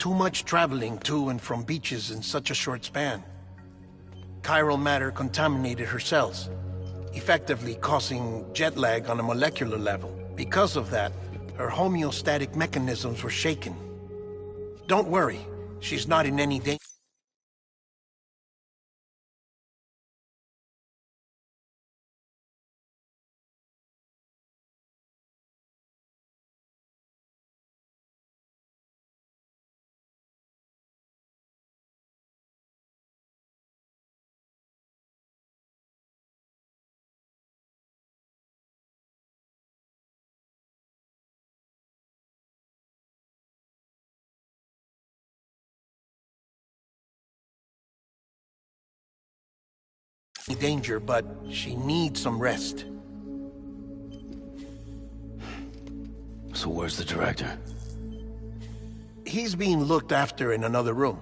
too much traveling to and from beaches in such a short span. Chiral matter contaminated her cells, effectively causing jet lag on a molecular level. Because of that, her homeostatic mechanisms were shaken. Don't worry, she's not in any danger. Danger, but she needs some rest. So where's the director? He's being looked after in another room.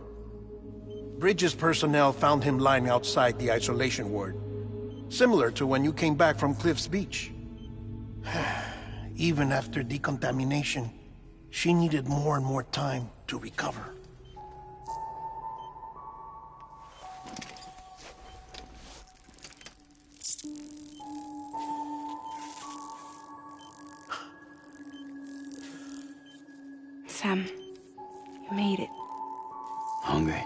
Bridges personnel found him lying outside the isolation ward. Similar to when you came back from Cliff's Beach. Even after decontamination, she needed more and more time to recover. Sam, you made it. Hungry?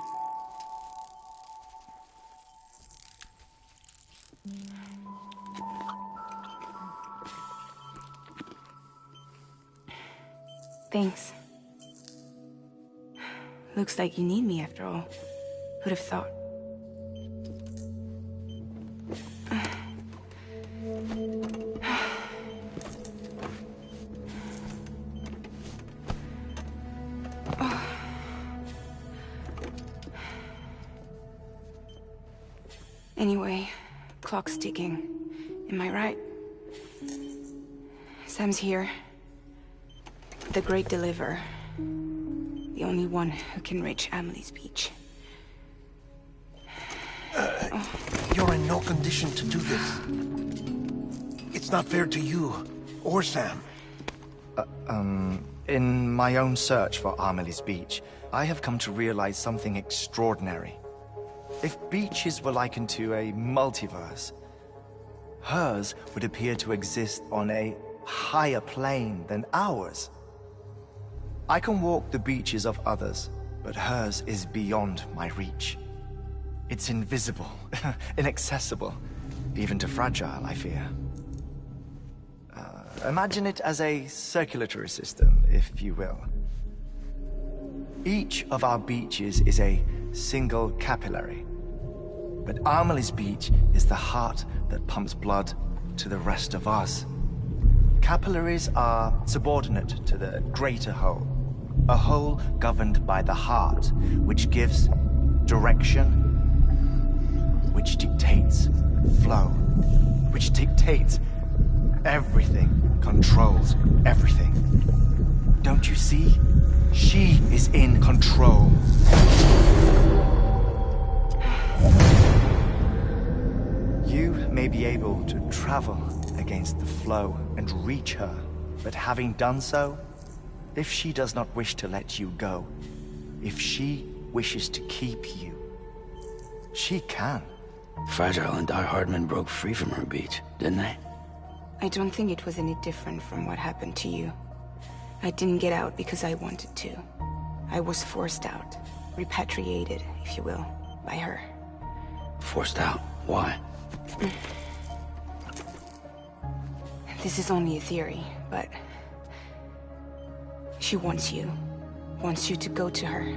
Thanks. Looks like you need me after all. Who'd have thought? Anyway, clock's ticking. Am I right? Sam's here. The Great Deliverer. The only one who can reach Amelie's Beach. You're in no condition to do this. It's not fair to you, or Sam. In my own search for Amelie's Beach, I have come to realize something extraordinary. If beaches were likened to a multiverse, hers would appear to exist on a higher plane than ours. I can walk the beaches of others, but hers is beyond my reach. It's invisible, inaccessible, even to Fragile, I fear. Imagine it as a circulatory system, if you will. Each of our beaches is a single capillary. But Amelie's Beach is the heart that pumps blood to the rest of us. Capillaries are subordinate to the greater whole. A whole governed by the heart, which gives direction, which dictates flow, which dictates everything, controls everything. Don't you see? She is in control. You may be able to travel against the flow and reach her, but having done so, if she does not wish to let you go, if she wishes to keep you, she can. Fragile and Die Hardman broke free from her beach, didn't they? I don't think it was any different from what happened to you. I didn't get out because I wanted to. I was forced out. Repatriated, if you will, by her. Forced out? Why? This is only a theory, but... she wants you. Wants you to go to her.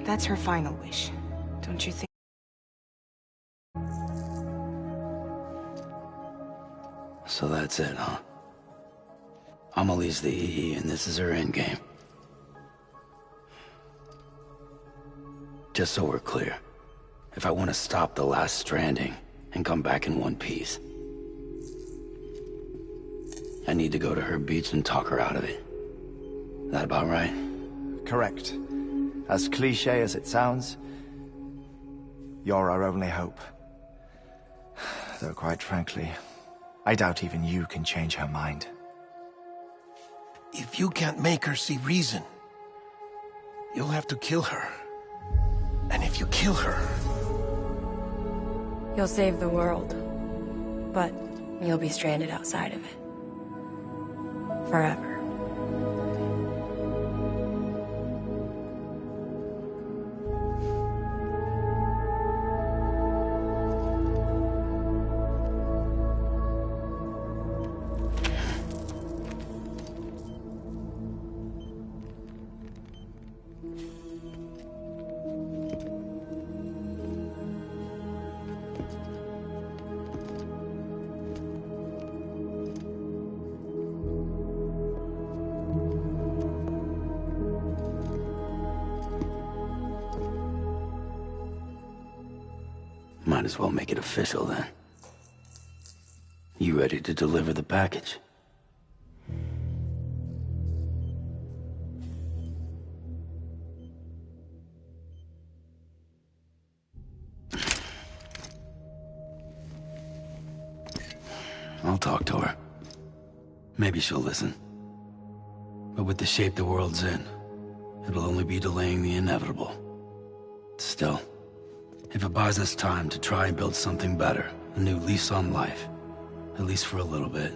That's her final wish, don't you think? So that's it, huh? Amelie's the EE and this is her endgame. Just so we're clear, if I want to stop the last Stranding and come back in one piece, I need to go to her beach and talk her out of it. That about right? Correct. As cliché as it sounds, you're our only hope. Though quite frankly, I doubt even you can change her mind. If you can't make her see reason, You'll have to kill her. And if you kill her... You'll save the world. But you'll be stranded outside of it. Forever. Might as well make it official then. You ready to deliver the package? I'll talk to her. Maybe she'll listen. But with the shape the world's in, it'll only be delaying the inevitable. Still, if it buys us time to try and build something better, a new lease on life, at least for a little bit,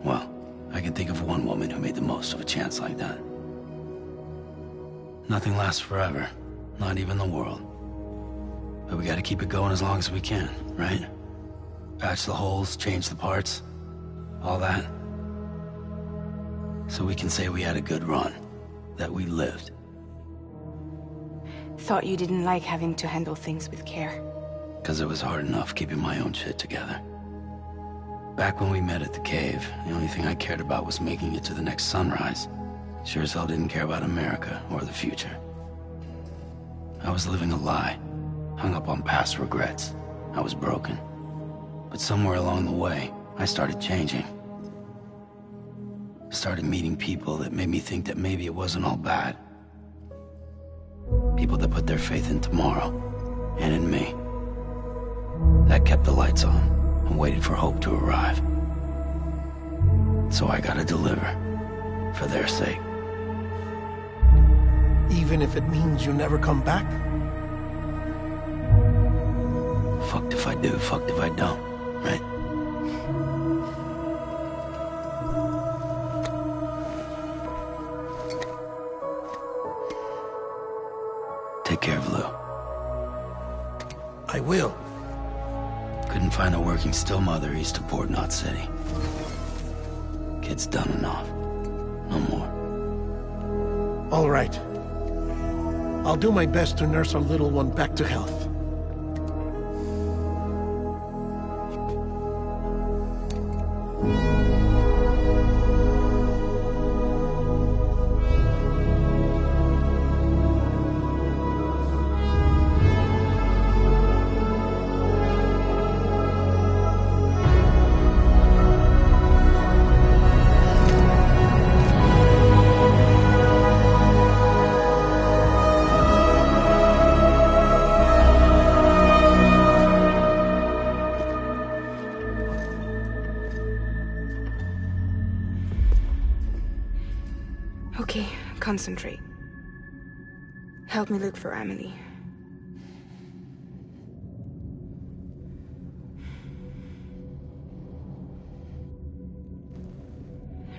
well, I can think of one woman who made the most of a chance like that. Nothing lasts forever, not even the world. But we gotta keep it going as long as we can, right? Patch the holes, change the parts, all that. So we can say we had a good run, that we lived. Thought you didn't like having to handle things with care. 'Cause it was hard enough keeping my own shit together. Back when we met at the cave, the only thing I cared about was making it to the next sunrise. Sure as hell didn't care about America or the future. I was living a lie, hung up on past regrets. I was broken. But somewhere along the way, I started changing. Started meeting people that made me think that maybe it wasn't all bad. People that put their faith in tomorrow, and in me. That kept the lights on, and waited for hope to arrive. So I gotta deliver, for their sake. Even if it means you never come back? Fucked if I do, fucked if I don't, right? Take care of Lou. I will. Couldn't find a working still mother east of Port Knot City. Kid's done enough. No more. All right. I'll do my best to nurse our little one back to health. Okay, concentrate. Help me look for Emily.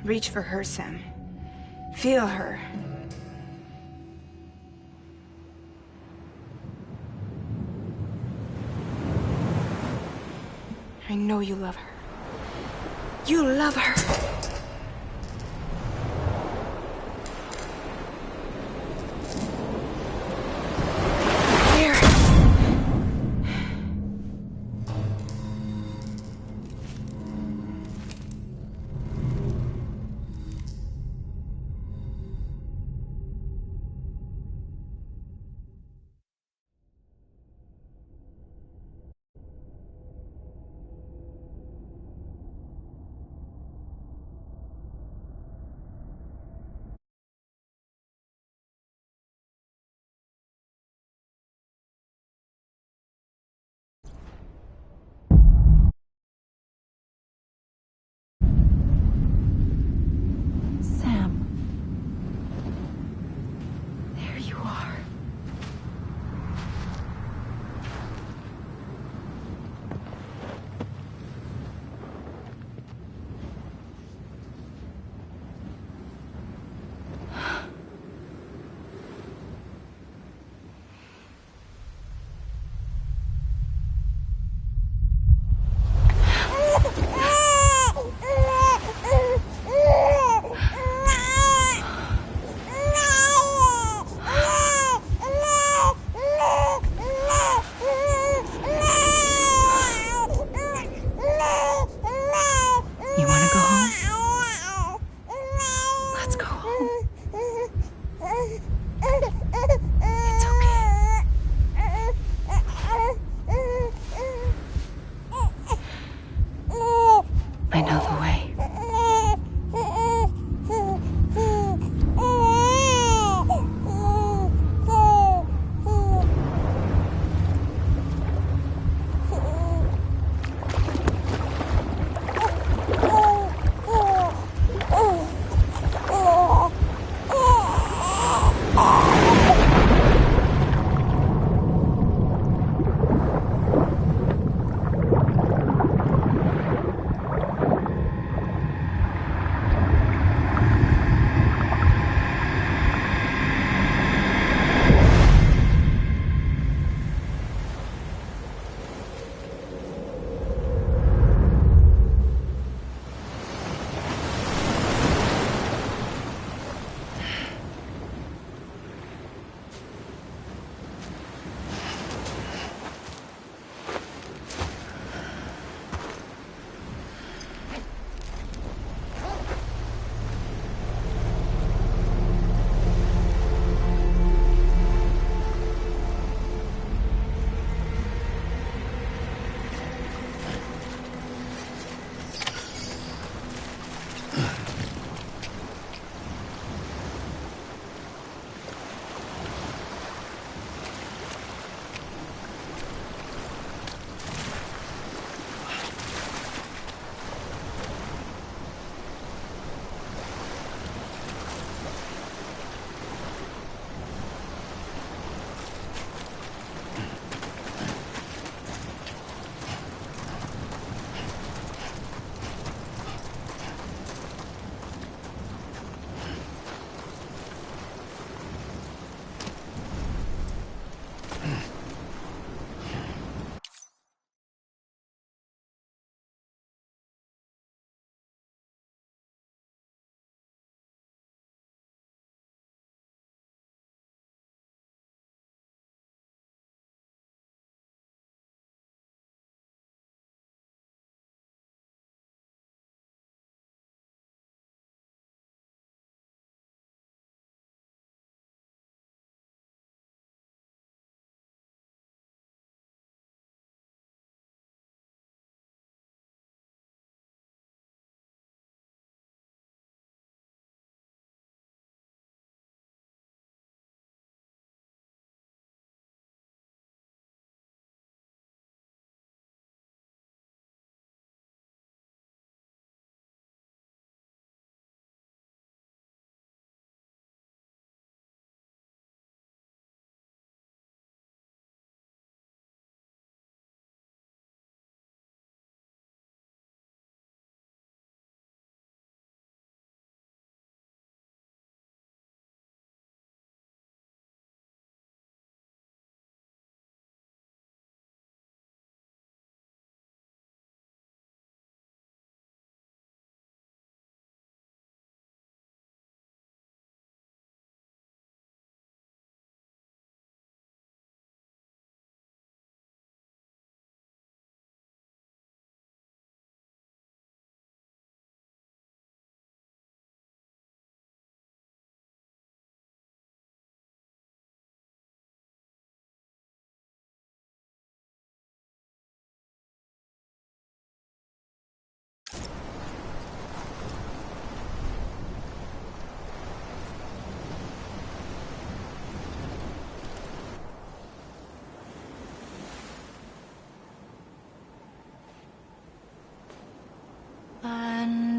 Reach for her, Sam. Feel her. I know you love her. You love her!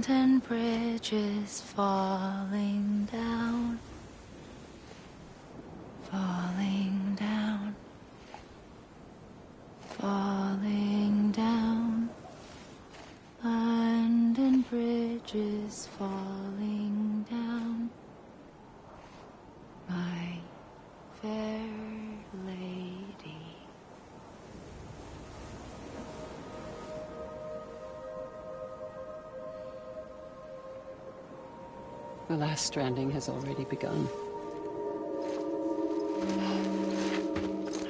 Abandoned bridges falling down. Falling down. Falling down. Abandoned bridges falling down. My fair lady. The last stranding has already begun.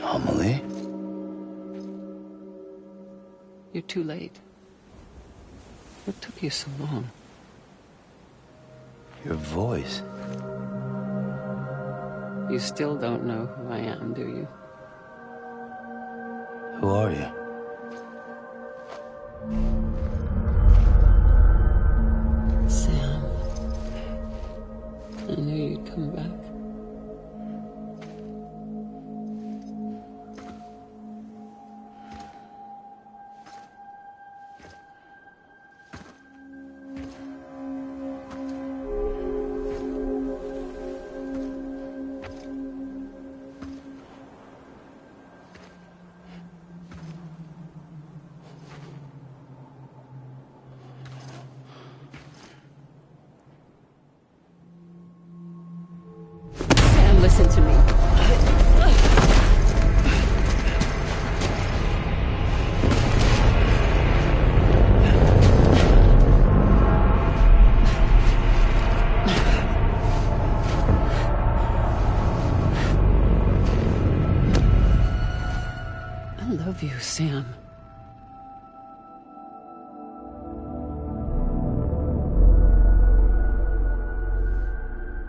Amelie? You're too late. What took you so long? Your voice. You still don't know who I am, do you? Who are you? Sam. I knew you'd come back. Sam, listen to me. I love you, Sam.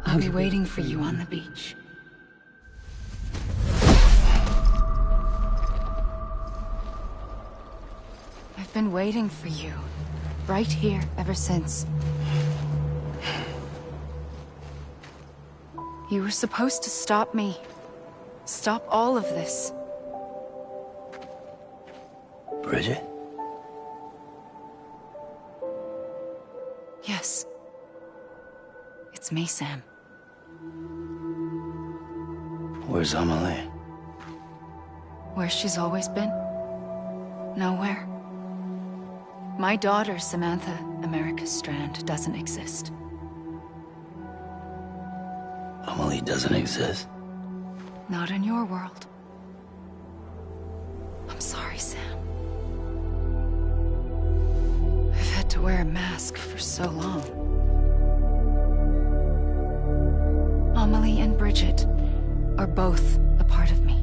I'll be waiting for you on the beach. I've been waiting for you, right here, ever since. You were supposed to stop me. Stop all of this. Bridget? Yes. It's me, Sam. Where's Amelie? Where she's always been. Nowhere. My daughter, Samantha America Strand, doesn't exist. Amelie doesn't exist. Not in your world. I'm sorry, Sam. I've had to wear a mask for so long. Amelie and Bridget are both a part of me.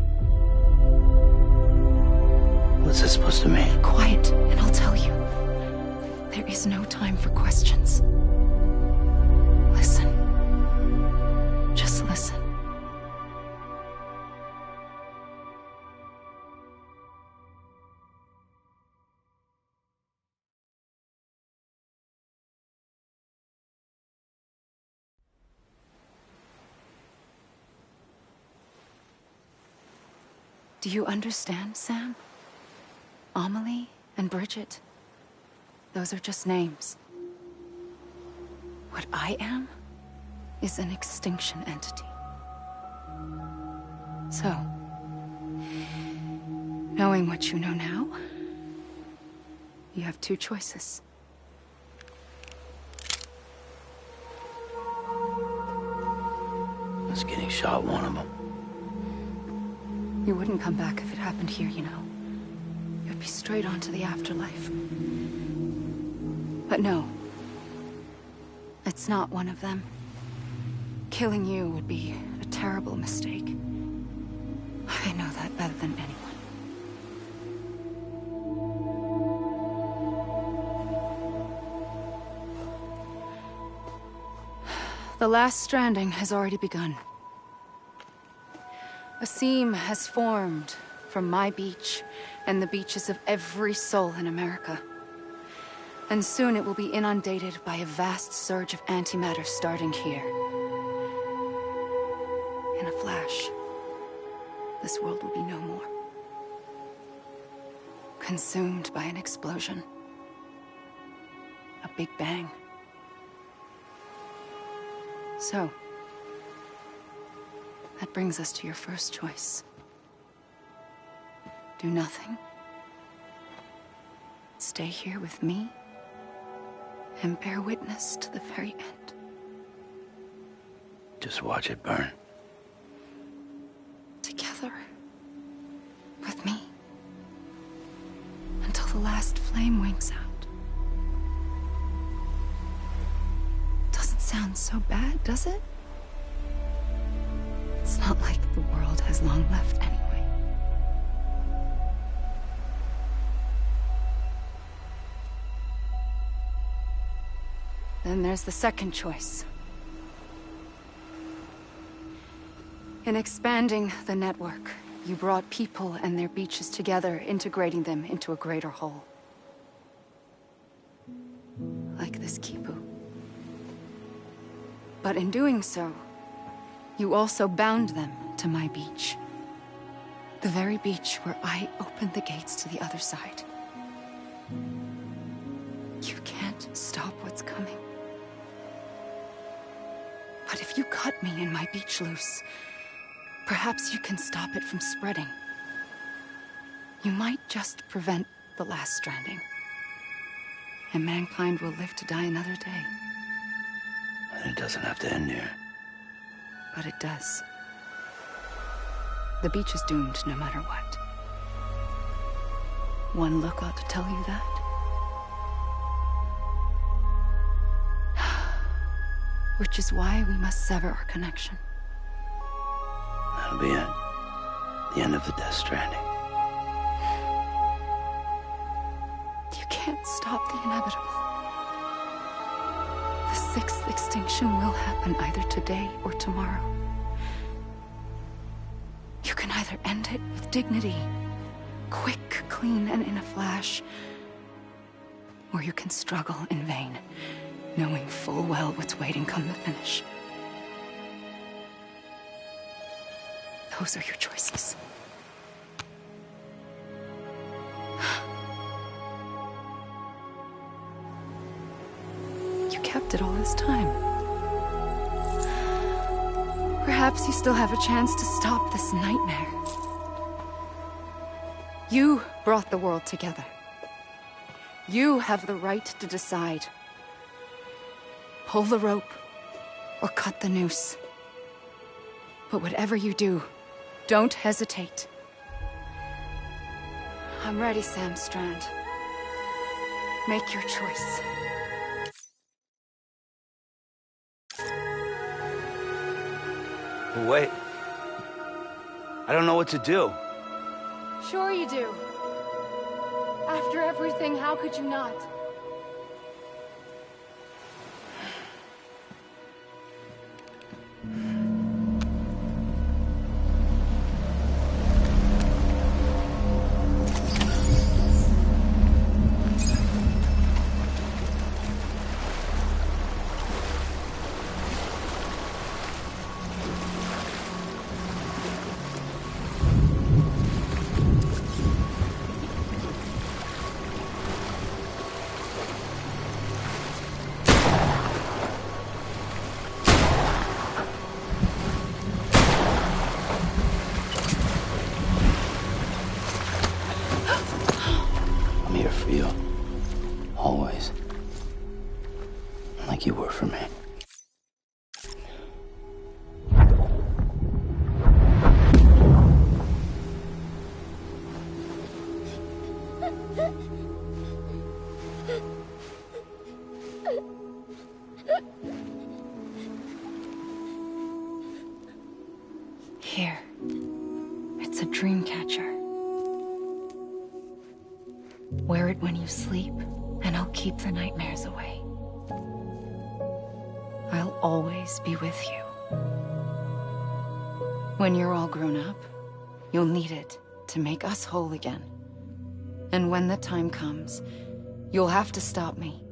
What's this supposed to mean? Quiet, and I'll tell you. There is no time for questions. Listen. Just listen. Do you understand, Sam? Amelie and Bridget, those are just names. What I am is an extinction entity. So, knowing what you know now, you have two choices. Is getting shot one of them? You wouldn't come back if it happened here, you know. You'd be straight on to the afterlife. But no. It's not one of them. Killing you would be a terrible mistake. I know that better than anyone. The last stranding has already begun. A seam has formed from my beach and the beaches of every soul in America. And soon it will be inundated by a vast surge of antimatter starting here. In a flash, this world will be no more. Consumed by an explosion. A big bang. So, that brings us to your first choice. Do nothing. Stay here with me, and bear witness to the very end. Just watch it burn. Together. With me. Until the last flame winks out. Doesn't sound so bad, does it? It's not like the world has long left anyway. Then there's the second choice. In expanding the network, you brought people and their beaches together, integrating them into a greater whole. Like this Kipu. But in doing so, you also bound them to my beach. The very beach where I opened the gates to the other side. You can't stop what's coming. But if you cut me and my beach loose, perhaps you can stop it from spreading. You might just prevent the last stranding. And mankind will live to die another day. And it doesn't have to end here. But it does. The beach is doomed no matter what. One look ought to tell you that. Which is why we must sever our connection. That'll be it. The end of the Death Stranding. You can't stop the inevitable. The sixth extinction will happen either today or tomorrow. You can either end it with dignity, quick, clean, and in a flash, or you can struggle in vain, knowing full well what's waiting come the finish. Those are your choices. You kept it all this time. Perhaps you still have a chance to stop this nightmare. You brought the world together. You have the right to decide. Pull the rope, or cut the noose. But whatever you do, don't hesitate. I'm ready, Sam Strand. Make your choice. Wait. I don't know what to do. Sure you do. After everything, how could you not? I'm here for you. Always. Like you were for me. Here. It's a dream catcher. Wear it when you sleep, and I'll keep the nightmares away. I'll always be with you. When you're all grown up, you'll need it to make us whole again. And when the time comes, you'll have to stop me.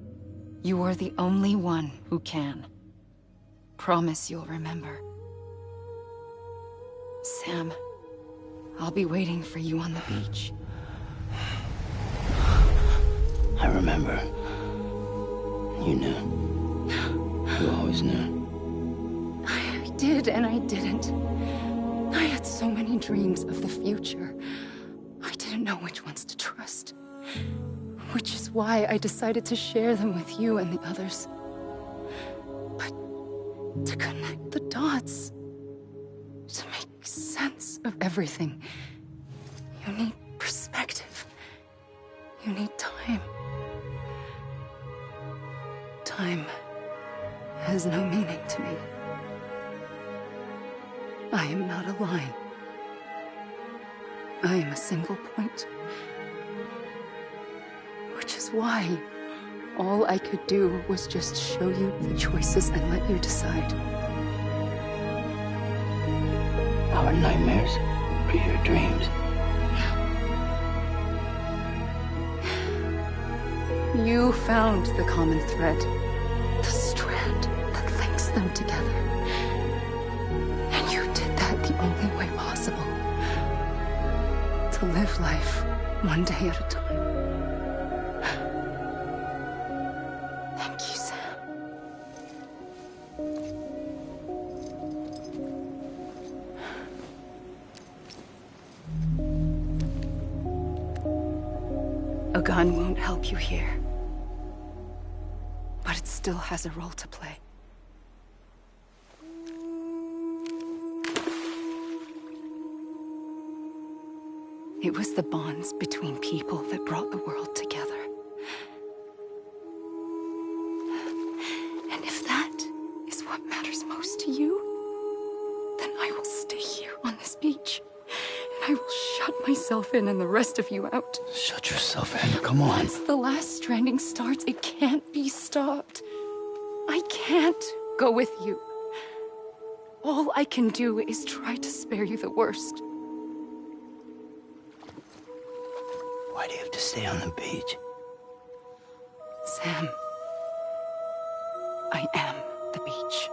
You are the only one who can. Promise you'll remember. Sam, I'll be waiting for you on the beach. I remember. You knew. You always knew. did and I didn't. I had so many dreams of the future. I didn't know which ones to trust. Which is why I decided to share them with you and the others. But to connect the dots, to make sense of everything, you need perspective. You need time. Time has no meaning to me. I am not a line. I am a single point. Which is why all I could do was just show you the choices and let you decide. Our nightmares are your dreams. You found the common thread, the strand that links them together. And you did that the only way possible. To live life one day at a time. Thank you, Sam. A gun won't help you here. But it still has a role to play. It was the bonds between people that brought the world together. And if that is what matters most to you, then I will stay here on this beach. And I will shut myself in and the rest of you out. Shut yourself in, come on. Once the last stranding starts, it can't be stopped. I can't go with you. All I can do is try to spare you the worst. Why do you have to stay on the beach? Sam, I am the beach.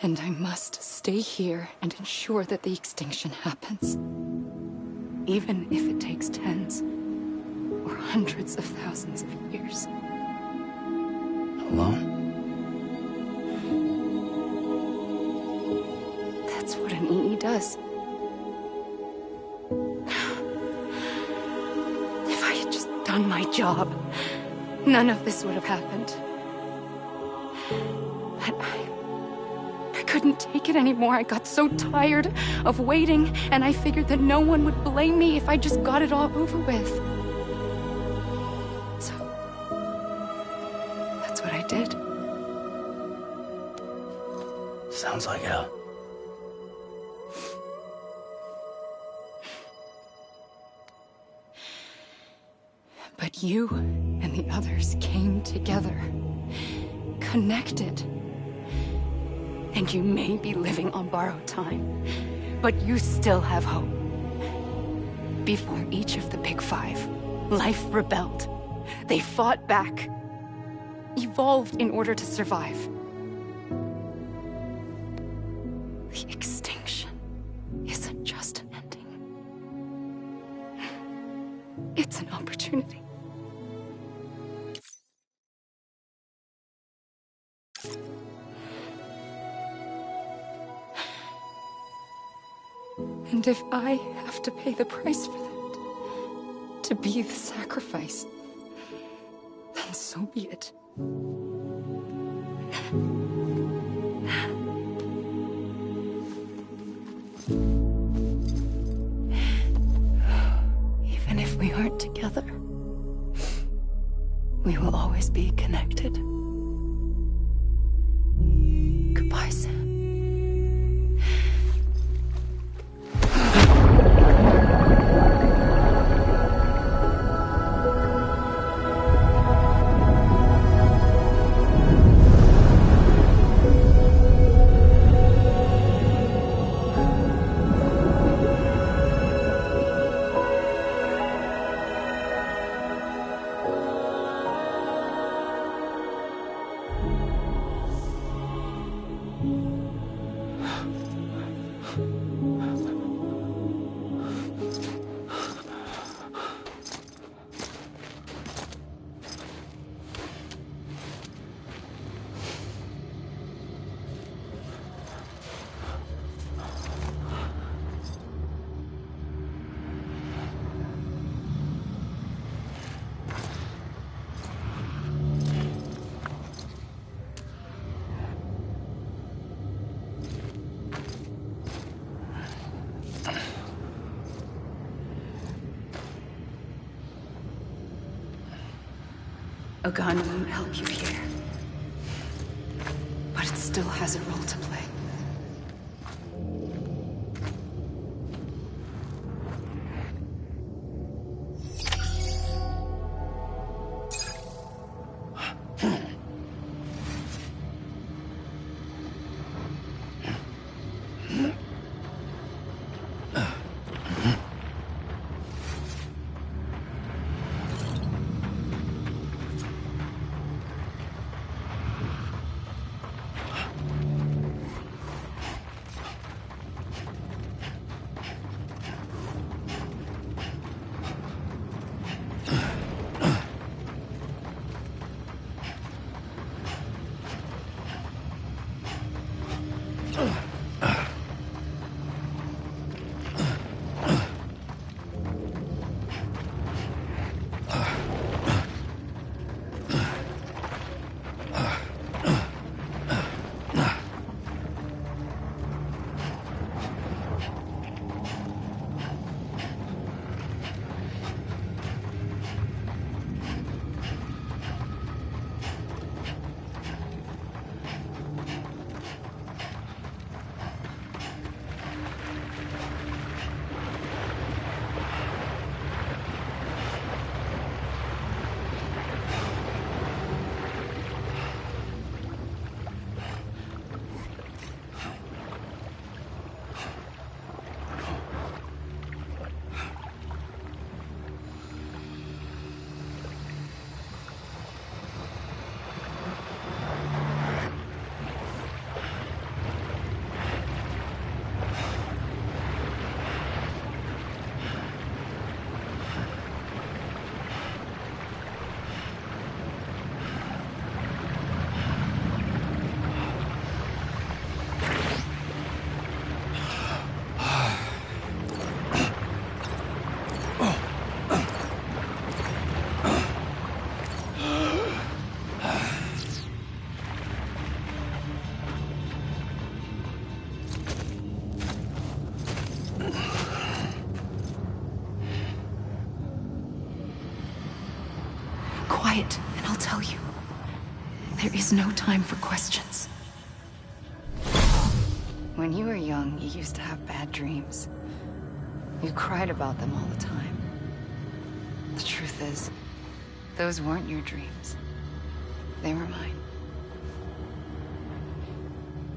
And I must stay here and ensure that the extinction happens. Even if it takes tens or hundreds of thousands of years. Alone? That's what an EE does. If I had just done my job, none of this would have happened. But I couldn't take it anymore. I got so tired of waiting, and I figured that no one would blame me if I just got it all over with. So, that's what I did. Sounds like hell. But you and the others came together, connected. And you may be living on borrowed time, but you still have hope. Before each of the Big Five, life rebelled. They fought back, evolved in order to survive. The extinction isn't just an ending. It's an opportunity. And if I have to pay the price for that, to be the sacrifice, then so be it. Even if we aren't together, we will always be connected. Goodbye, Sam. A gun won't help you here. But it still has a role to play. Quiet, and I'll tell you. There is no time for questions. When you were young, you used to have bad dreams. You cried about them all the time. The truth is, those weren't your dreams. They were mine.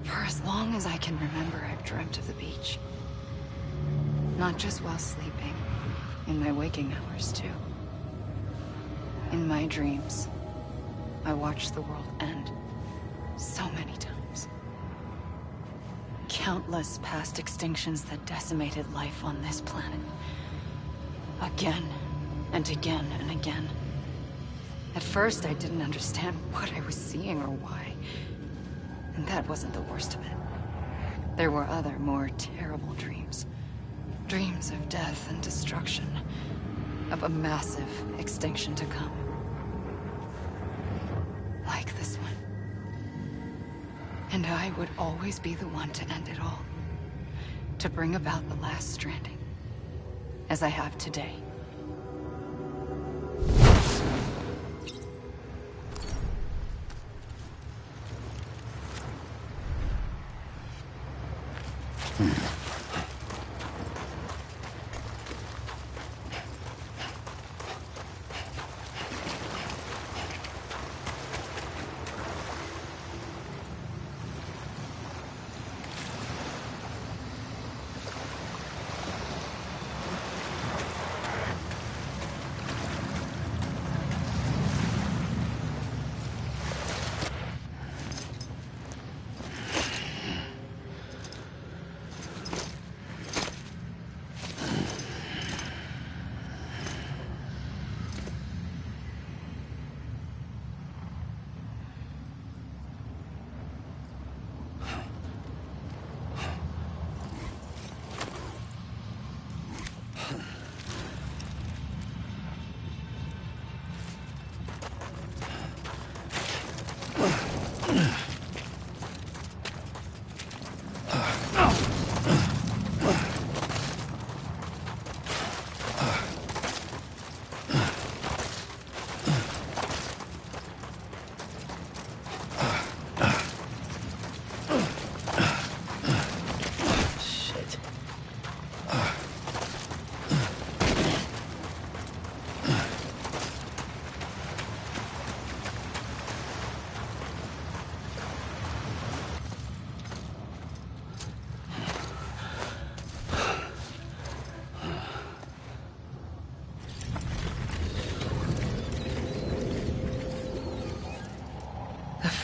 For as long as I can remember, I've dreamt of the beach. Not just while sleeping, in my waking hours, too. In my dreams, I watched the world end so many times. Countless past extinctions that decimated life on this planet. Again, and again, and again. At first, I didn't understand what I was seeing or why. And that wasn't the worst of it. There were other, more terrible dreams. Dreams of death and destruction. Of a massive extinction to come. Like this one. And I would always be the one to end it all. To bring about the last stranding. As I have today.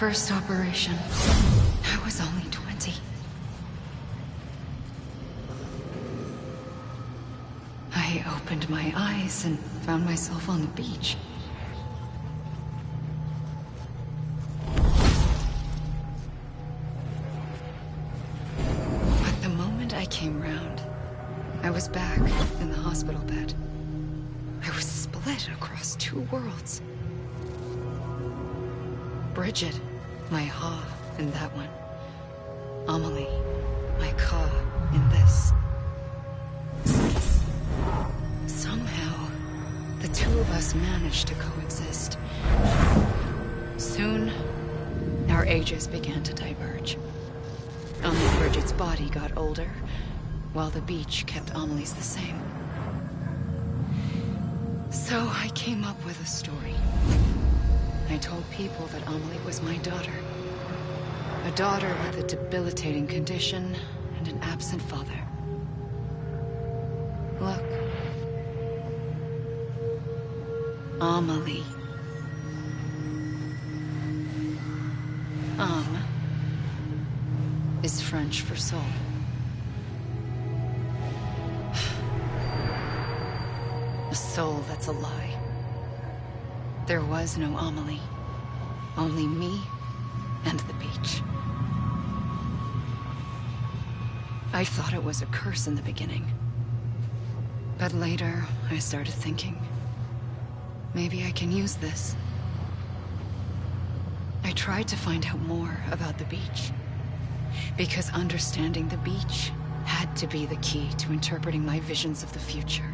first operation, I was only 20. I opened my eyes and found myself on the beach. But the moment I came round, I was back in the hospital bed. I was split across two worlds. Bridget, my Ha in that one. Amelie, my Ka in this. Somehow, the two of us managed to coexist. Soon, our ages began to diverge. Only Bridget's body got older, while the beach kept Amelie's the same. So I came up with a story. I told people that Amelie was my daughter. A daughter with a debilitating condition and an absent father. Look. Amelie. Is French for soul. A soul that's a lie. There was no Amelie. Only me and the beach. I thought it was a curse in the beginning. But later, I started thinking, maybe I can use this. I tried to find out more about the beach. Because understanding the beach had to be the key to interpreting my visions of the future.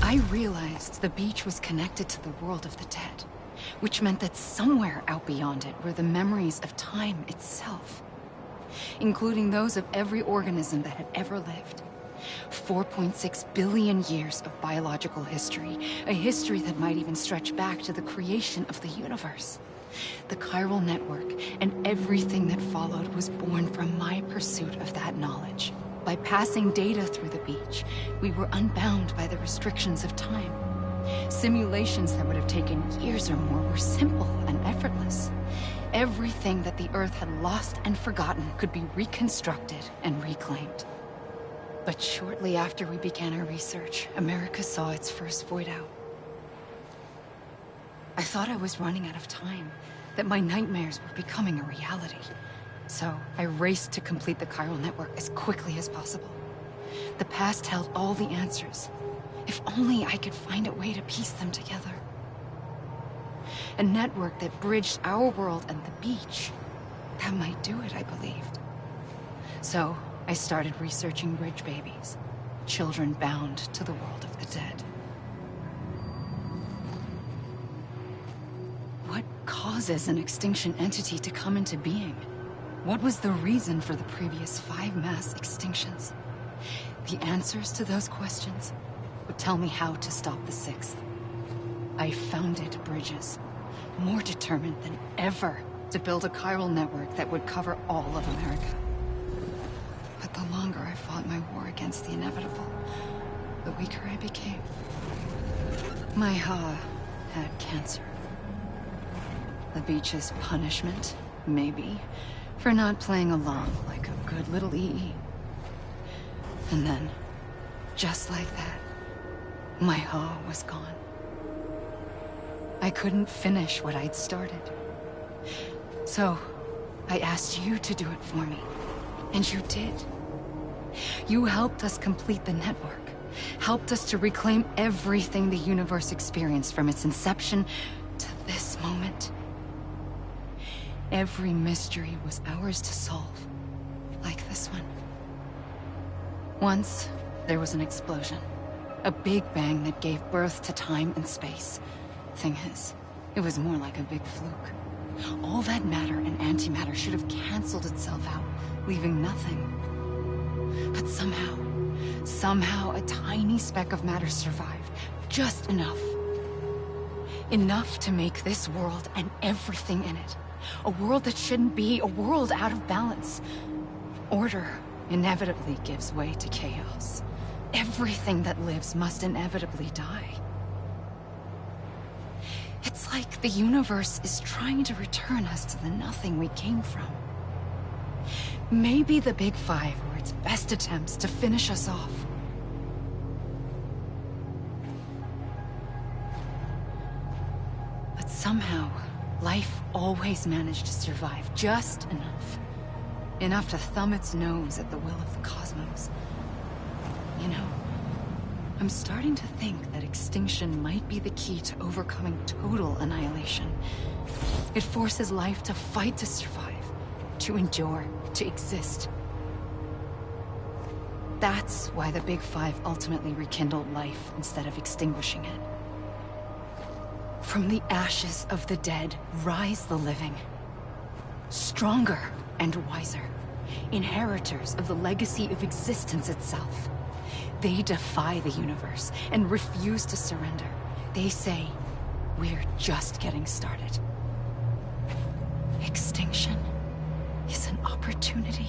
I realized the beach was connected to the world of the dead, which meant that somewhere out beyond it were the memories of time itself, including those of every organism that had ever lived. 4.6 billion years of biological history, a history that might even stretch back to the creation of the universe. The chiral network and everything that followed was born from my pursuit of that knowledge. By passing data through the beach, we were unbound by the restrictions of time. Simulations that would have taken years or more were simple and effortless. Everything that the Earth had lost and forgotten could be reconstructed and reclaimed. But shortly after we began our research, America saw its first void out. I thought I was running out of time, that my nightmares were becoming a reality. So I raced to complete the chiral network as quickly as possible. The past held all the answers. If only I could find a way to piece them together. A network that bridged our world and the beach. That might do it, I believed. So, I started researching bridge babies. Children bound to the world of the dead. What causes an extinction entity to come into being? What was the reason for the previous 5 mass extinctions? The answers to those questions would tell me how to stop the 6th. I founded bridges, more determined than ever to build a chiral network that would cover all of America. But the longer I fought my war against the inevitable, the weaker I became. My Ha had cancer. The beach's punishment, maybe, for not playing along like a good little EE. And then, just like that, my Ha was gone. I couldn't finish what I'd started. So, I asked you to do it for me. And you did. You helped us complete the network. Helped us to reclaim everything the universe experienced from its inception to this moment. Every mystery was ours to solve. Like this one. Once, there was an explosion. A big bang that gave birth to time and space. Thing is, it was more like a big fluke. All that matter and antimatter should have canceled itself out, leaving nothing. But somehow a tiny speck of matter survived. Just enough. Enough to make this world and everything in it. A world that shouldn't be, a world out of balance. Order inevitably gives way to chaos. Everything that lives must inevitably die. It's like the universe is trying to return us to the nothing we came from. Maybe the Big Five were its best attempts to finish us off. But somehow, life always managed to survive just enough. Enough to thumb its nose at the will of the cosmos. You know, I'm starting to think that extinction might be the key to overcoming total annihilation. It forces life to fight to survive, to endure, to exist. That's why the Big Five ultimately rekindled life instead of extinguishing it. From the ashes of the dead, rise the living. Stronger and wiser. Inheritors of the legacy of existence itself. They defy the universe and refuse to surrender. They say, we're just getting started. Extinction is an opportunity.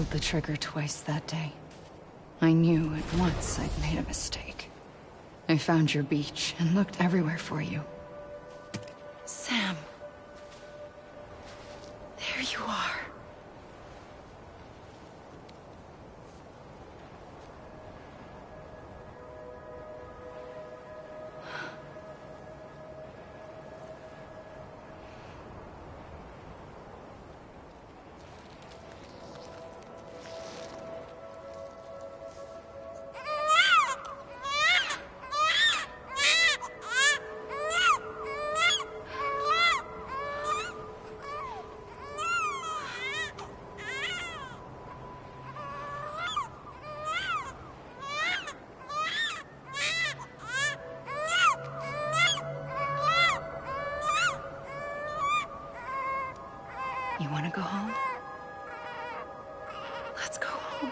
pulled the trigger twice that day. I knew at once I'd made a mistake. I found your beach and looked everywhere for you. Sam. There you are. You want to go home? Let's go home.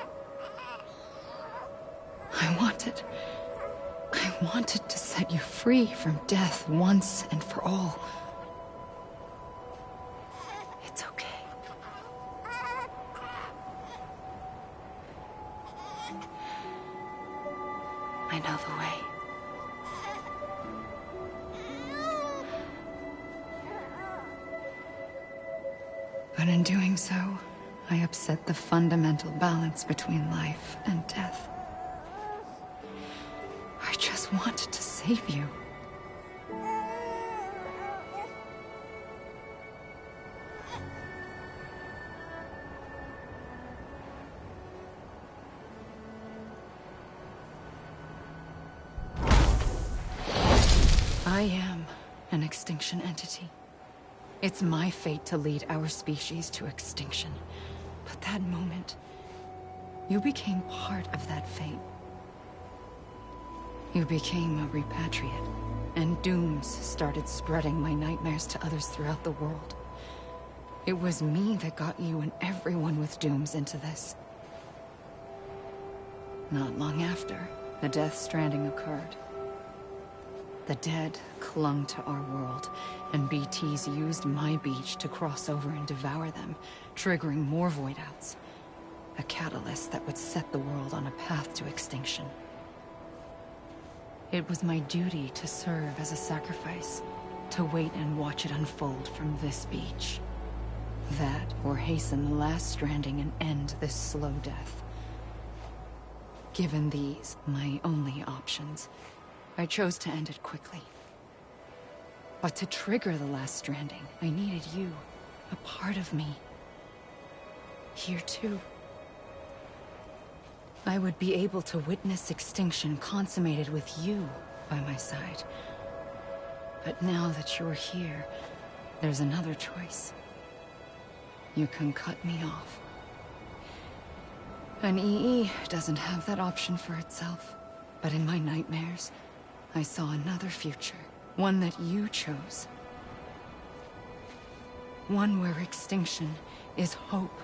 I wanted to set you free from death once and for all. It's okay. I know the way. But in doing so, I upset the fundamental balance between life and death. I just wanted to save you. I am an extinction entity. It's my fate to lead our species to extinction. But that moment, you became part of that fate. You became a repatriate, and dooms started spreading my nightmares to others throughout the world. It was me that got you and everyone with dooms into this. Not long after, the Death Stranding occurred. The dead clung to our world, and BTs used my beach to cross over and devour them, triggering more void outs. A catalyst that would set the world on a path to extinction. It was my duty to serve as a sacrifice, to wait and watch it unfold from this beach. That, or hasten the last stranding and end this slow death. Given these, my only options, I chose to end it quickly. But to trigger the last stranding, I needed you, a part of me. Here too. I would be able to witness extinction consummated with you by my side. But now that you're here, there's another choice. You can cut me off. An EE doesn't have that option for itself. But in my nightmares, I saw another future. One that you chose. One where extinction is hope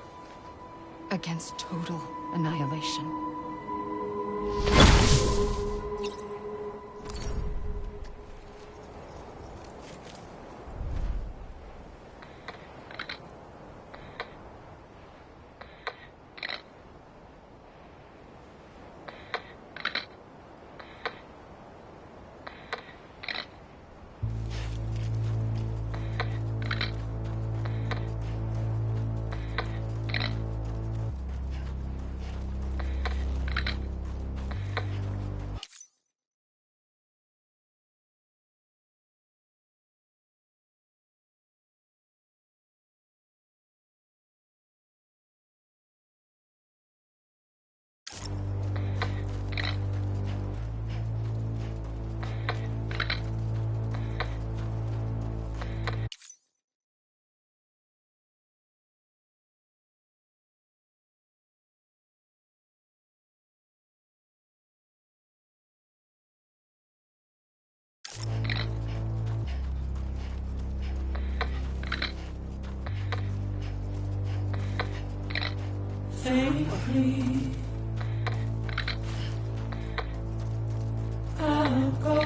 against total annihilation. Safely, I'll go.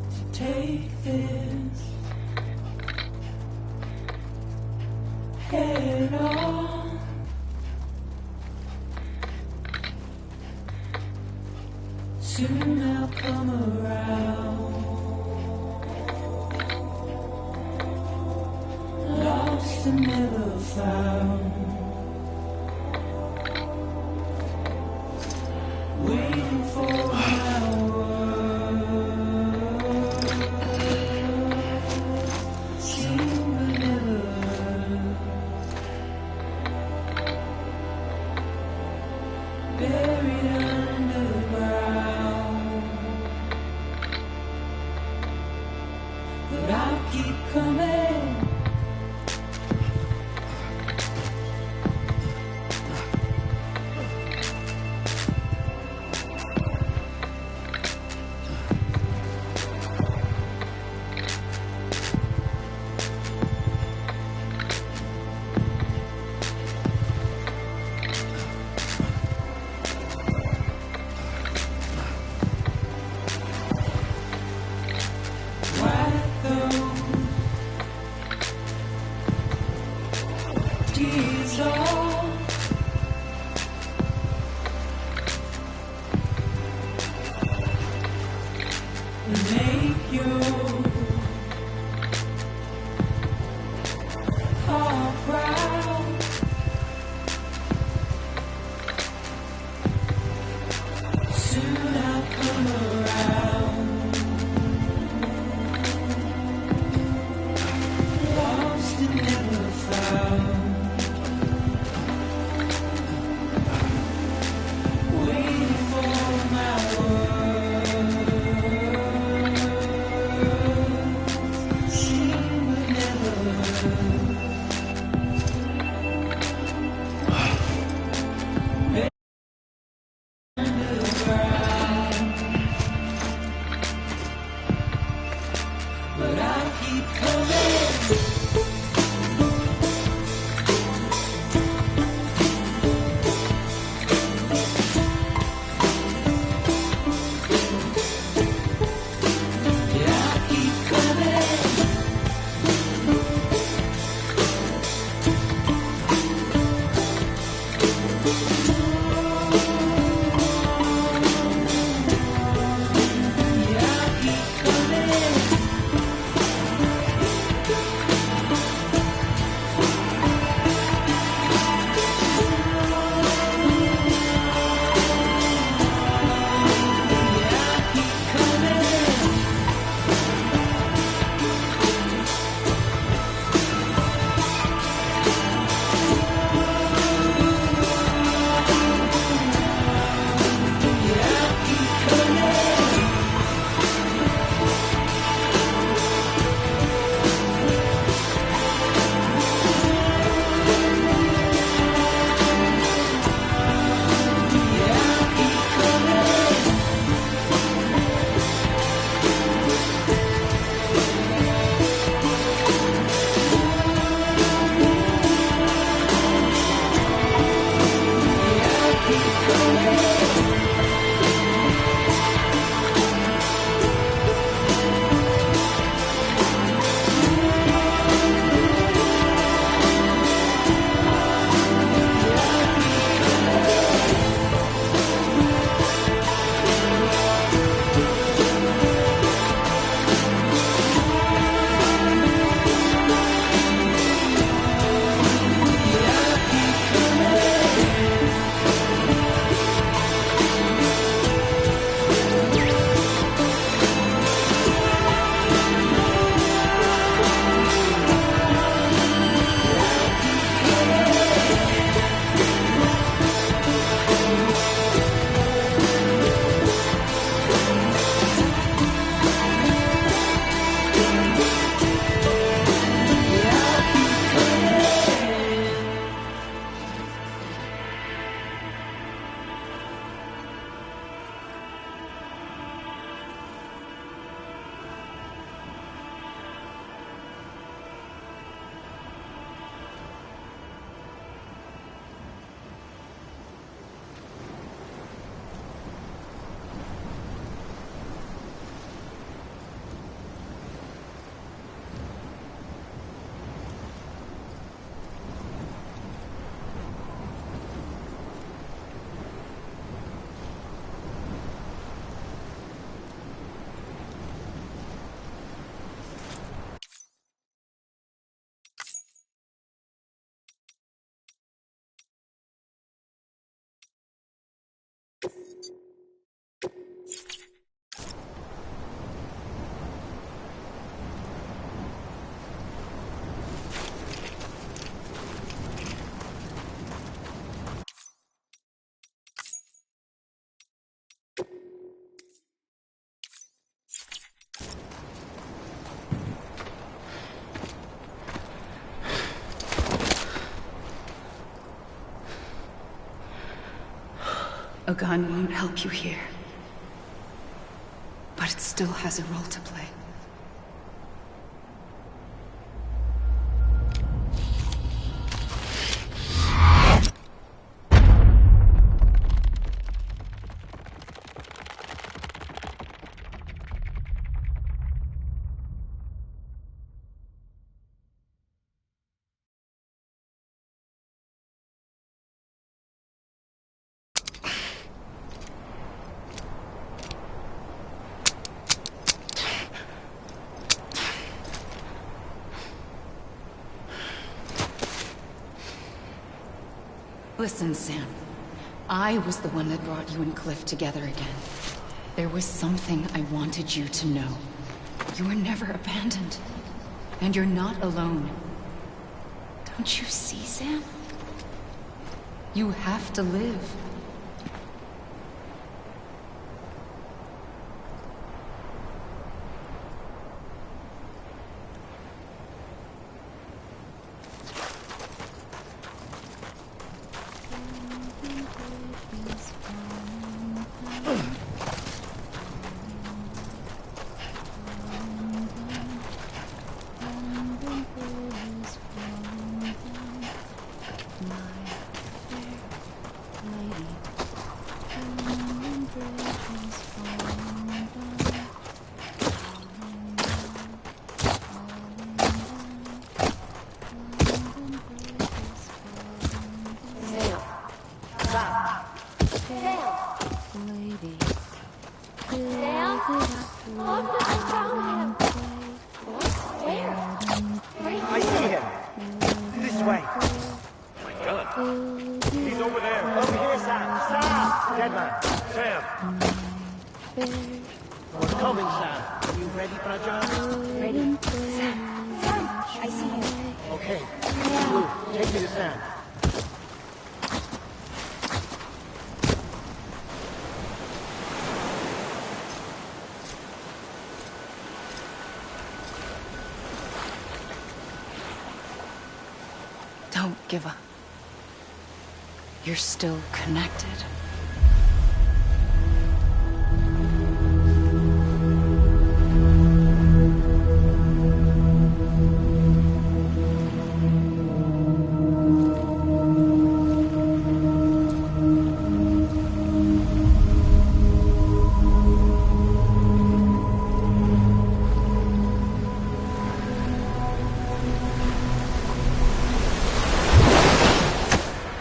To take this it all. Soon I'll come around. Lost and never found. Waiting for my word. Seen but never heard. Buried underground. But I'll keep coming. Underground. A gun won't help you here. But it still has a role to play. Listen, Sam. I was the one that brought you and Cliff together again. There was something I wanted you to know. You were never abandoned. And you're not alone. Don't you see, Sam? You have to live. I see him. This way. My gun. He's over there. Over here, Sam. Sam! Dead man. Sam. We're coming, Sam. Are you ready for a job? Ready? Sam, I see him. Okay. Blue, take me to Sam. Don't give up. You're still connected.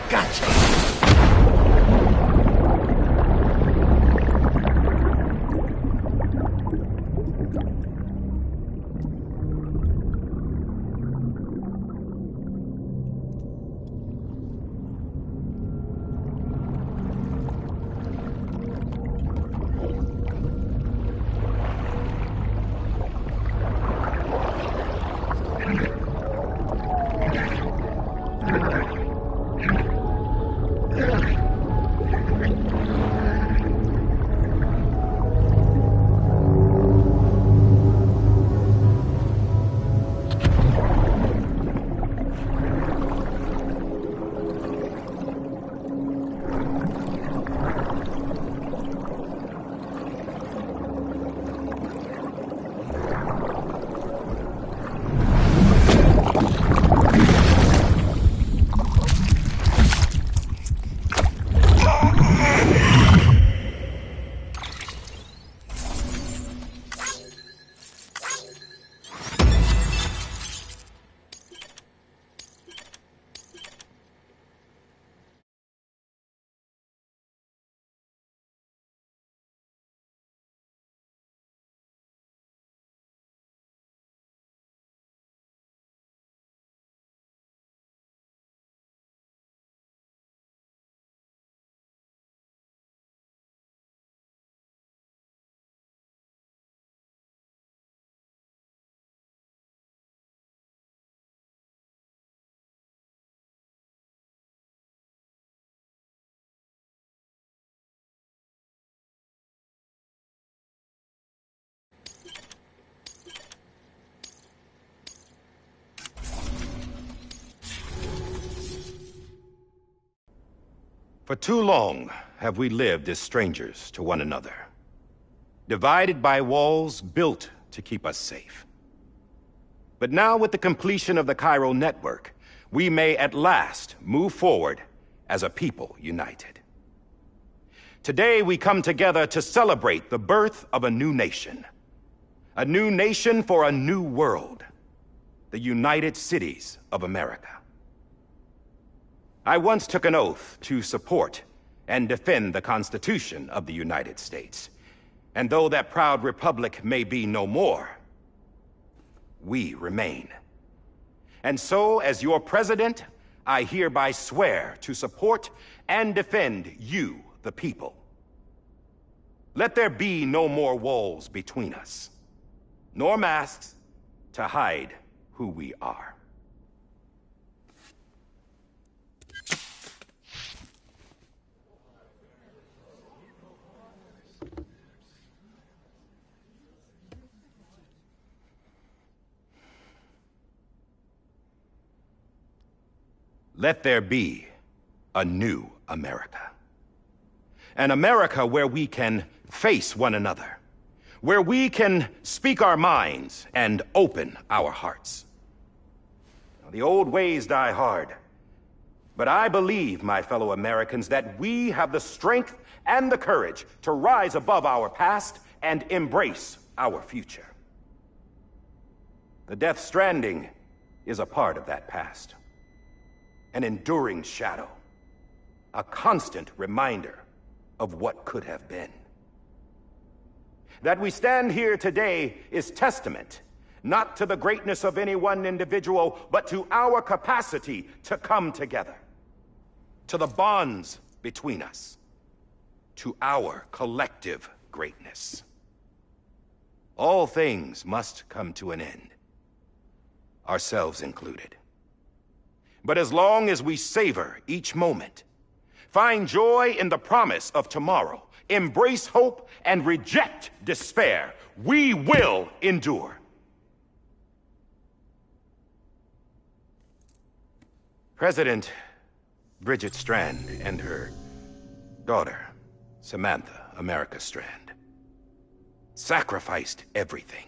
Gotcha! For too long have we lived as strangers to one another, divided by walls built to keep us safe. But now, with the completion of the Cairo network, we may at last move forward as a people united. Today, we come together to celebrate the birth of a new nation. A new nation for a new world. The United Cities of America. I once took an oath to support and defend the Constitution of the United States. And though that proud republic may be no more, we remain. And so, as your president, I hereby swear to support and defend you, the people. Let there be no more walls between us, nor masks to hide who we are. Let there be a new America. An America where we can face one another, where we can speak our minds and open our hearts. Now, the old ways die hard, but I believe, my fellow Americans, that we have the strength and the courage to rise above our past and embrace our future. The Death Stranding is a part of that past. An enduring shadow, a constant reminder of what could have been. That we stand here today is testament, not to the greatness of any one individual, but to our capacity to come together, to the bonds between us, to our collective greatness. All things must come to an end, ourselves included. But as long as we savor each moment, find joy in the promise of tomorrow, embrace hope, and reject despair, we will endure. President Bridget Strand and her daughter, Samantha America Strand, sacrificed everything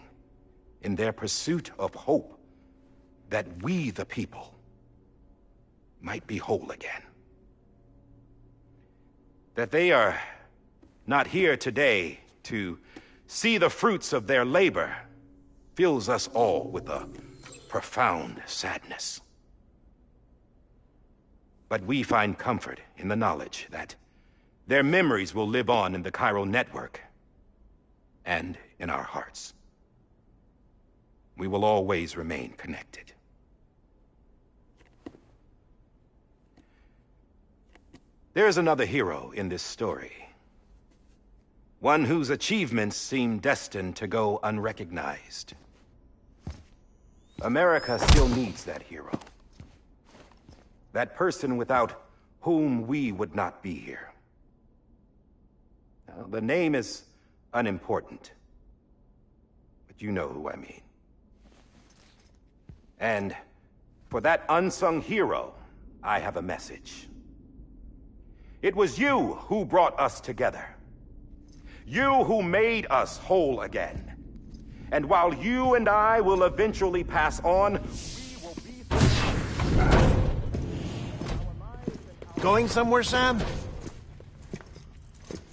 in their pursuit of hope that we, the people, might be whole again. That they are not here today to see the fruits of their labor fills us all with a profound sadness. But we find comfort in the knowledge that their memories will live on in the Cairo network and in our hearts. We will always remain connected. There is another hero in this story. One whose achievements seem destined to go unrecognized. America still needs that hero. That person without whom we would not be here. Now, the name is unimportant, but you know who I mean. And for that unsung hero, I have a message. It was you who brought us together. You who made us whole again. And while you and I will eventually pass on, we will be... Going somewhere, Sam?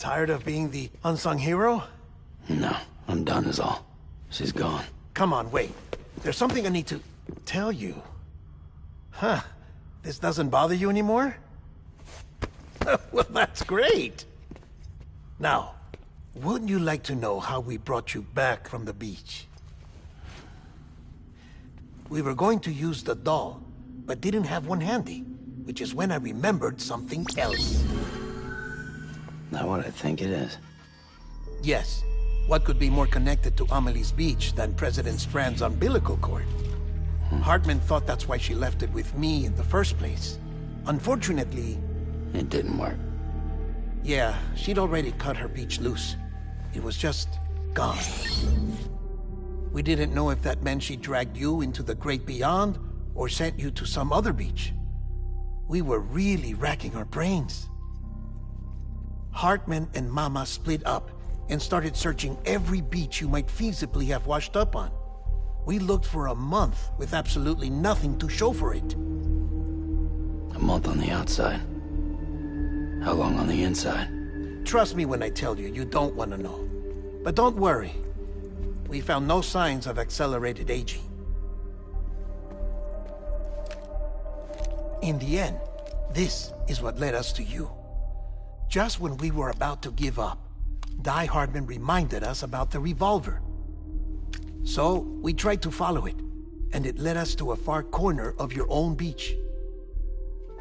Tired of being the unsung hero? No, I'm done is all. She's gone. Come on, wait. There's something I need to tell you. Huh. This doesn't bother you anymore? Well, that's great. Now, wouldn't you like to know how we brought you back from the beach? We were going to use the doll, but didn't have one handy, which is when I remembered something else. Not what I think it is. Yes. What could be more connected to Amelie's beach than President Strand's umbilical cord? Hartman thought that's why she left it with me in the first place. Unfortunately... It didn't work. Yeah, she'd already cut her beach loose. It was just gone. We didn't know if that meant she dragged you into the great beyond, or sent you to some other beach. We were really racking our brains. Hartman and Mama split up and started searching every beach you might feasibly have washed up on. We looked for a month with absolutely nothing to show for it. A month on the outside. How long on the inside? Trust me when I tell you, you don't want to know. But don't worry. We found no signs of accelerated aging. In the end, this is what led us to you. Just when we were about to give up, Die Hardman reminded us about the revolver. So, we tried to follow it, and it led us to a far corner of your own beach.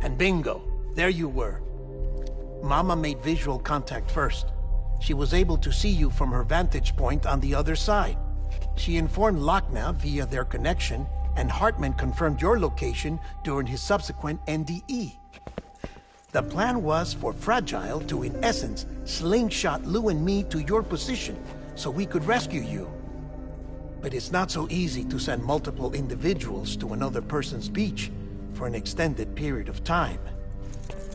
And bingo, there you were. Mama made visual contact first. She was able to see you from her vantage point on the other side. She informed Lochna via their connection, and Hartman confirmed your location during his subsequent NDE. The plan was for Fragile to, in essence, slingshot Lou and me to your position so we could rescue you. But it's not so easy to send multiple individuals to another person's beach for an extended period of time.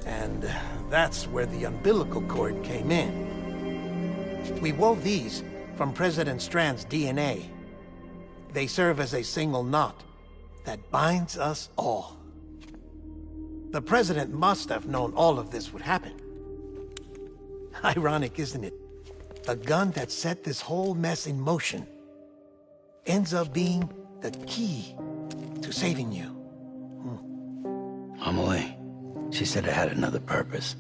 And that's where the umbilical cord came in. We wove these from President Strand's DNA. They serve as a single knot that binds us all. The President must have known all of this would happen. Ironic, isn't it? The gun that set this whole mess in motion ends up being the key to saving you. Amelie, she said it had another purpose.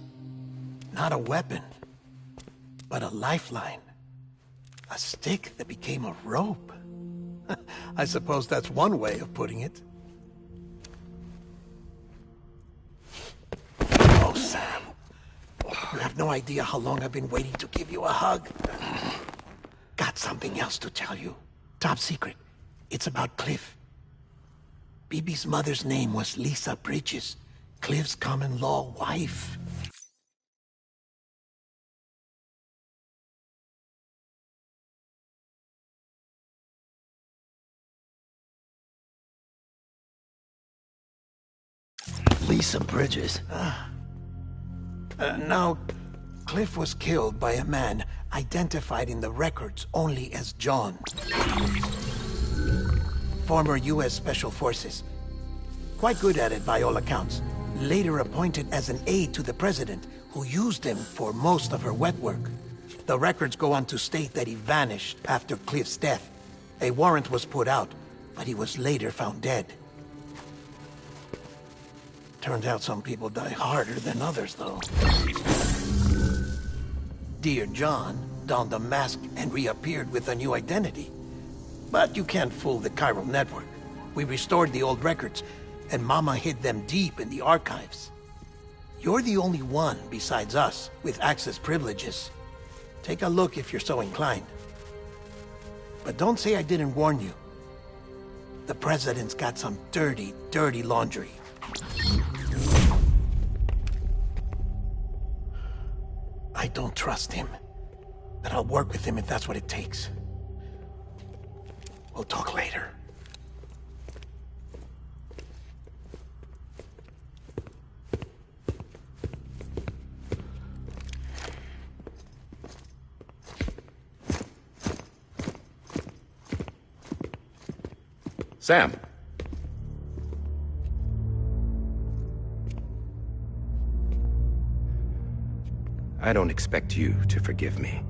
Not a weapon, but a lifeline. A stick that became a rope. I suppose that's one way of putting it. Oh, Sam. You have no idea how long I've been waiting to give you a hug. Got something else to tell you. Top secret. It's about Cliff. Bibi's mother's name was Lisa Bridges, Cliff's common-law wife. Lisa Bridges. Now, Cliff was killed by a man identified in the records only as John. Former U.S. Special Forces. Quite good at it by all accounts. Later appointed as an aide to the president, who used him for most of her wet work. The records go on to state that he vanished after Cliff's death. A warrant was put out, but he was later found dead. Turns out some people die harder than others, though. Dear John donned a mask and reappeared with a new identity. But you can't fool the chiral network. We restored the old records, and Mama hid them deep in the archives. You're the only one, besides us, with access privileges. Take a look if you're so inclined. But don't say I didn't warn you. The President's got some dirty, dirty laundry. I don't trust him, but I'll work with him if that's what it takes. We'll talk later. Sam. I don't expect you to forgive me.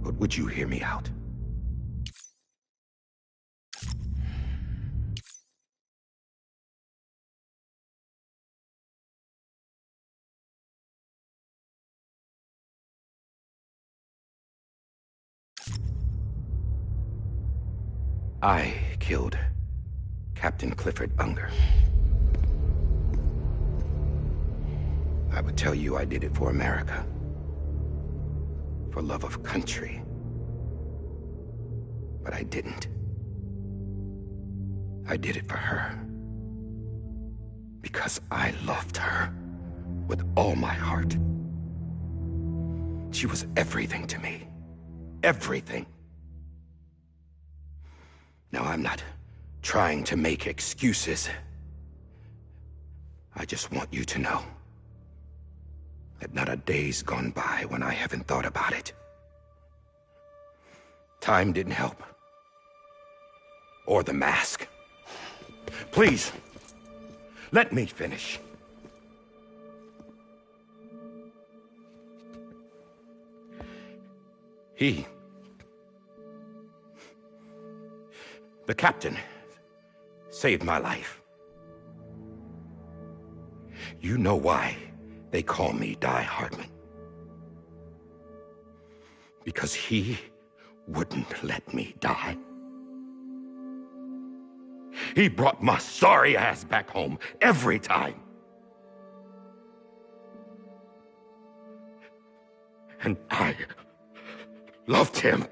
But would you hear me out? I killed Captain Clifford Unger. I would tell you I did it for America. For love of country. But I didn't. I did it for her. Because I loved her with all my heart. She was everything to me. Everything. Now, I'm not trying to make excuses. I just want you to know that not a day's gone by when I haven't thought about it. Time didn't help. Or the mask. Please, let me finish. The captain, saved my life. You know why they call me Die Hardman. Because he wouldn't let me die. He brought my sorry ass back home every time. And I loved him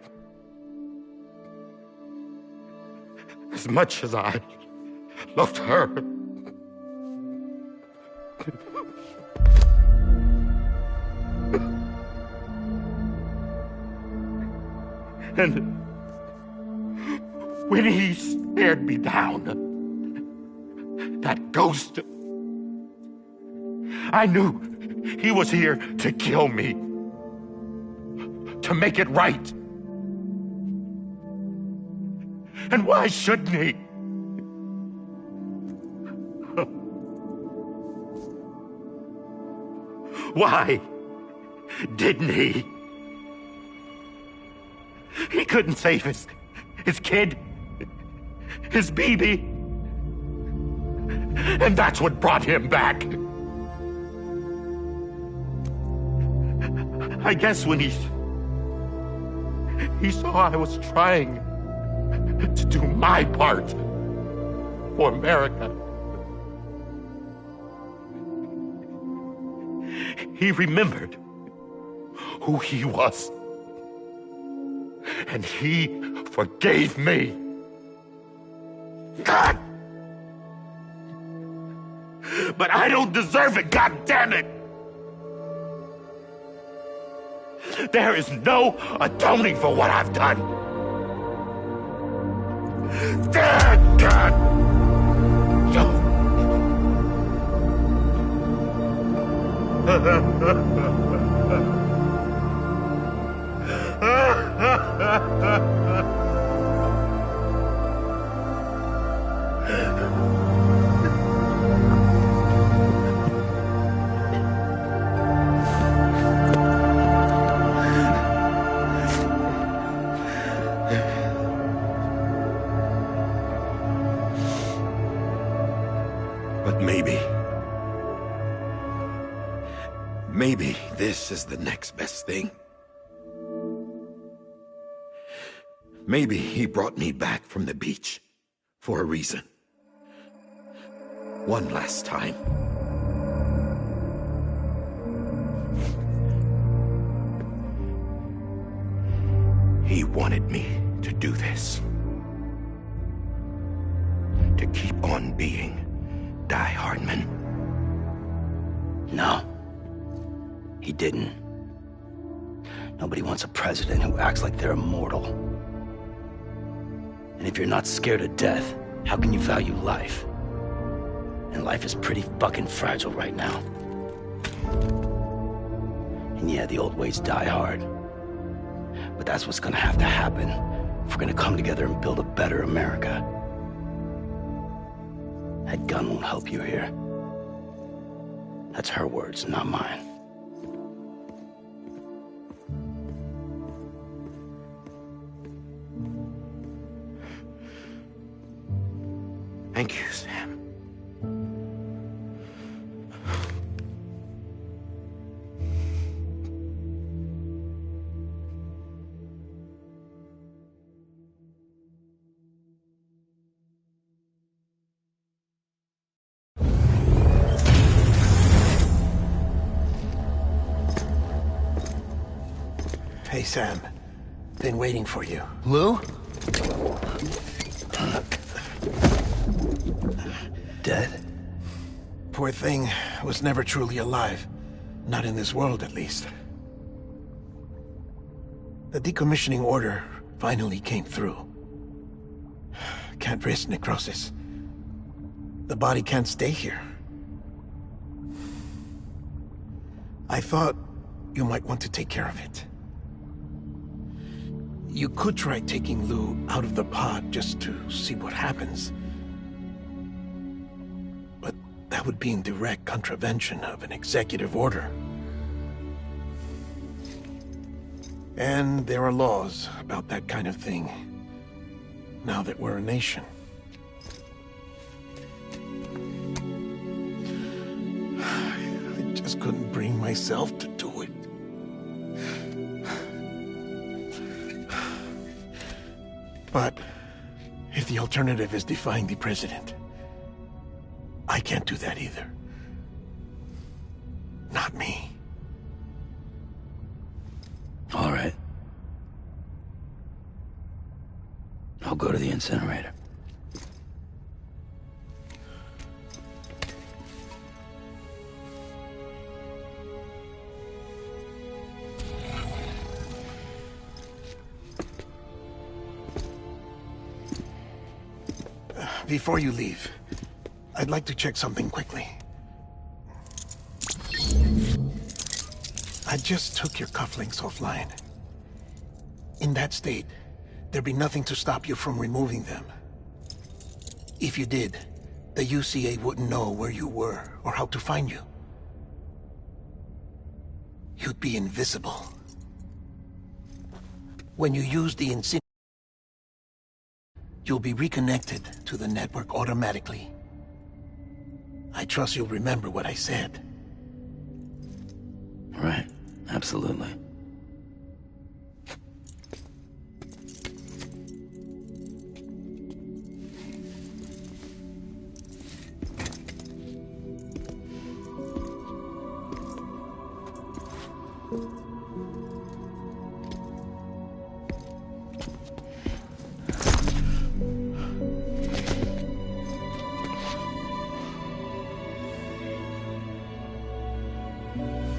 as much as I loved her. And when he stared me down, that ghost, I knew he was here to kill me, to make it right. And why shouldn't he? Why didn't he? He couldn't save his kid, his baby. And that's what brought him back. I guess when he saw I was trying to do my part for America, he remembered who he was. And he forgave me. God! But I don't deserve it, God damn it! There is no atoning for what I've done. God! But maybe this is the next best thing. Maybe he brought me back from the beach for a reason. One last time. He wanted me to do this. To keep on being Die Hardman. No. He didn't. Nobody wants a president who acts like they're immortal. And if you're not scared of death, how can you value life? And life is pretty fucking fragile right now. And yeah, the old ways die hard. But that's what's gonna have to happen if we're gonna come together and build a better America. That gun won't help you here. That's her words, not mine. Thank you, Sam. Hey, Sam. Been waiting for you. Lou? Dead? Poor thing was never truly alive. Not in this world, at least. The decommissioning order finally came through. Can't risk necrosis. The body can't stay here. I thought you might want to take care of it. You could try taking Lou out of the pod just to see what happens. But that would be in direct contravention of an executive order. And there are laws about that kind of thing, now that we're a nation. I just couldn't bring myself to do it. But if the alternative is defying the president, I can't do that either. Not me. All right. I'll go to the incinerator. Before you leave, I'd like to check something quickly. I just took your cufflinks offline. In that state, there'd be nothing to stop you from removing them. If you did, the UCA wouldn't know where you were or how to find you. You'd be invisible. When you use the incinerator, you'll be reconnected to the network automatically. I trust you'll remember what I said. Right. Absolutely.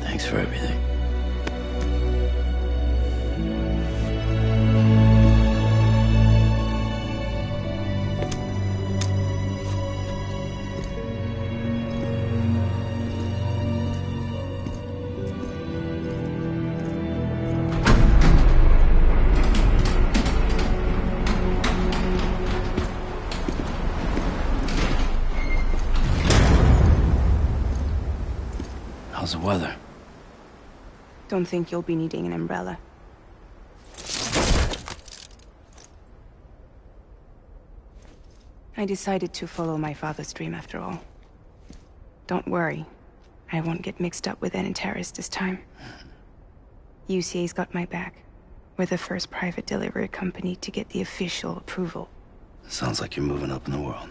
Thanks for everything. How's the weather? Don't think you'll be needing an umbrella. I decided to follow my father's dream after all. Don't worry. I won't get mixed up with any terrorists this time. UCA's got my back. We're the first private delivery company to get the official approval. Sounds like you're moving up in the world.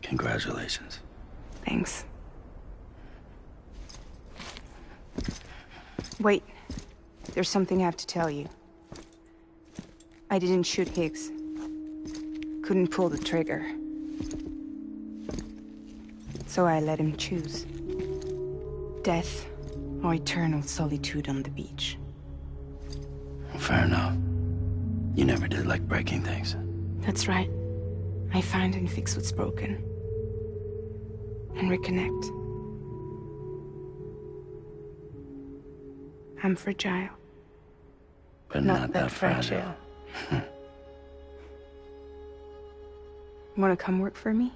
Congratulations. Thanks. Wait. There's something I have to tell you. I didn't shoot Higgs. Couldn't pull the trigger. So I let him choose. Death or eternal solitude on the beach. Fair enough. You never did like breaking things. That's right. I find and fix what's broken. And reconnect. I'm fragile. But not that fragile. Wanna come work for me?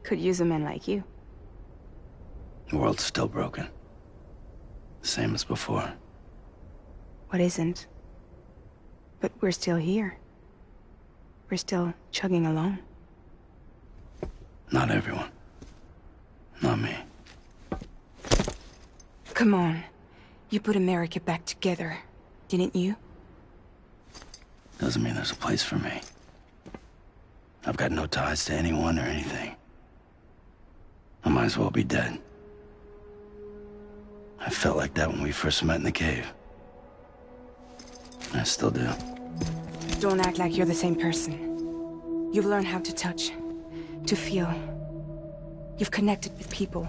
Could use a man like you. The world's still broken. Same as before. What isn't? But we're still here. We're still chugging along. Not everyone. Not me. Come on. You put America back together, didn't you? Doesn't mean there's a place for me. I've got no ties to anyone or anything. I might as well be dead. I felt like that when we first met in the cave. I still do. Don't act like you're the same person. You've learned how to touch, to feel. You've connected with people.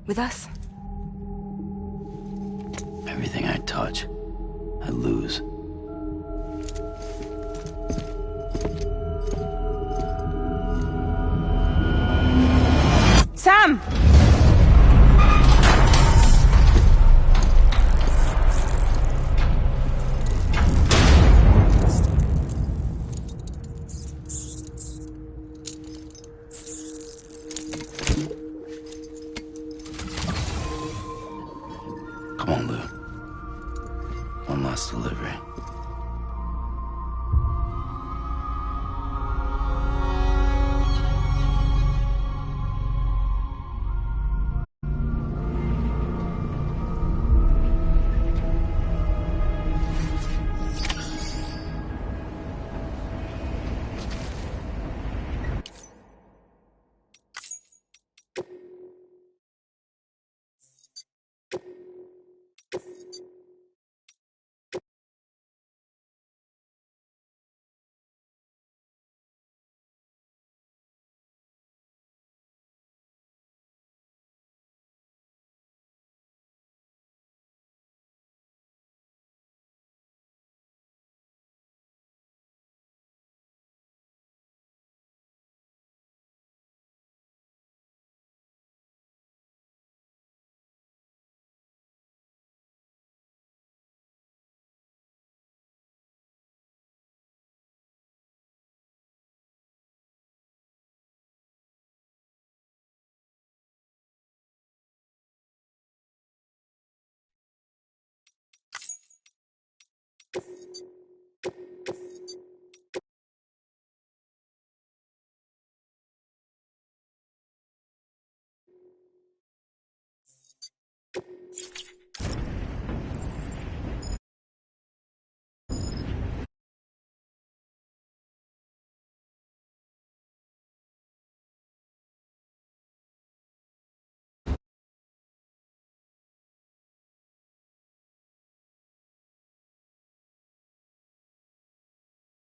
With us. Everything I touch, I lose. Sam! Come on, Lou. One last delivery.